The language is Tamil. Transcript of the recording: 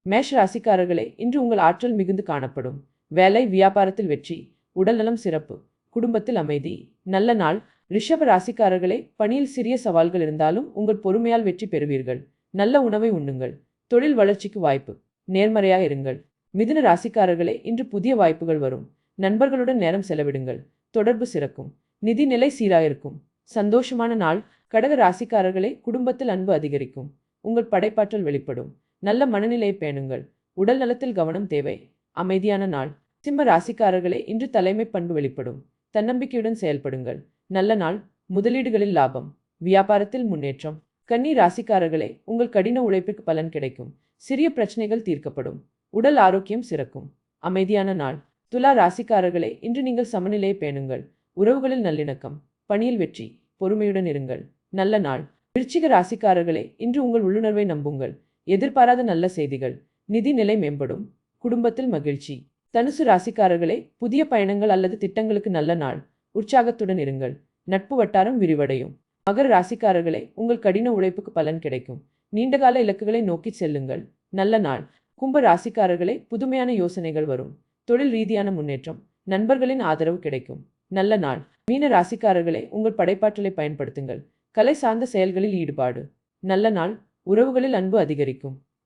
மேஷ ராசிக்காரர்களே, இன்று உங்கள் ஆற்றல் மிகுந்து காணப்படும். வேலை வியாபாரத்தில் வெற்றி, உடல்நலம் சிறப்பு, குடும்பத்தில் அமைதி. நல்ல நாள். ரிஷப ராசிக்காரர்களே, பணியில் சிறிய சவால்கள் இருந்தாலும் உங்கள் பொறுமையால் வெற்றி பெறுவீர்கள். நல்ல உணவை உண்ணுங்கள். தொழில் வளர்ச்சிக்கு வாய்ப்பு. நேர்மறையாக இருங்கள். மிதுன ராசிக்காரர்களே, இன்று புதிய வாய்ப்புகள் வரும். நண்பர்களுடன் நேரம் செலவிடுங்கள். தொடர்பு சிறக்கும். நிதி நிலை சீராயிருக்கும். சந்தோஷமான நாள். கடக ராசிக்காரர்களே, குடும்பத்தில் அன்பு அதிகரிக்கும். உங்கள் படைப்பாற்றல் வெளிப்படும். நல்ல மனநிலையை பேணுங்கள். உடல் நலத்தில் கவனம் தேவை. அமைதியான நாள். சிம்ம ராசிக்காரர்களே, இன்று தலைமை பண்பு வெளிப்படும். தன்னம்பிக்கையுடன் செயல்படுங்கள். நல்ல நாள். முதலீடுகளில் லாபம். வியாபாரத்தில் முன்னேற்றம். கன்னி ராசிக்காரர்களே, உங்கள் கடின உழைப்பிற்கு பலன் கிடைக்கும். சிறிய பிரச்சனைகள் தீர்க்கப்படும். உடல் ஆரோக்கியம் சிறக்கும். அமைதியான நாள். துலா ராசிக்காரர்களே, இன்று நீங்கள் சமநிலையை பேணுங்கள். உறவுகளில் நல்லிணக்கம். பணியில் வெற்றி. பொறுமையுடன் இருங்கள். நல்ல நாள். விருச்சிக ராசிக்காரர்களே, இன்று உங்கள் உள்ளுணர்வை நம்புங்கள். எதிர்பாராத நல்ல செய்திகள். நிதி நிலை மேம்படும். குடும்பத்தில் மகிழ்ச்சி. தனுசு ராசிக்காரர்களே, புதிய பயணங்கள் அல்லது திட்டங்களுக்கு நல்ல நாள். உற்சாகத்துடன் இருங்கள். நட்பு வட்டாரம் விரிவடையும். மகர ராசிக்காரர்களே, உங்கள் கடின உழைப்புக்கு பலன் கிடைக்கும். நீண்டகால இலக்குகளை நோக்கி செல்லுங்கள். நல்ல நாள். கும்ப ராசிக்காரர்களே, புதுமையான யோசனைகள் வரும். தொழில் ரீதியான முன்னேற்றம். நண்பர்களின் ஆதரவு கிடைக்கும். நல்ல நாள். மீன ராசிக்காரர்களே, உங்கள் படைப்பாற்றலை பயன்படுத்துங்கள். கலை சார்ந்த செயல்களில் ஈடுபாடு. நல்ல நாள். உறவுகளில் அன்பு அதிகரிக்கும்.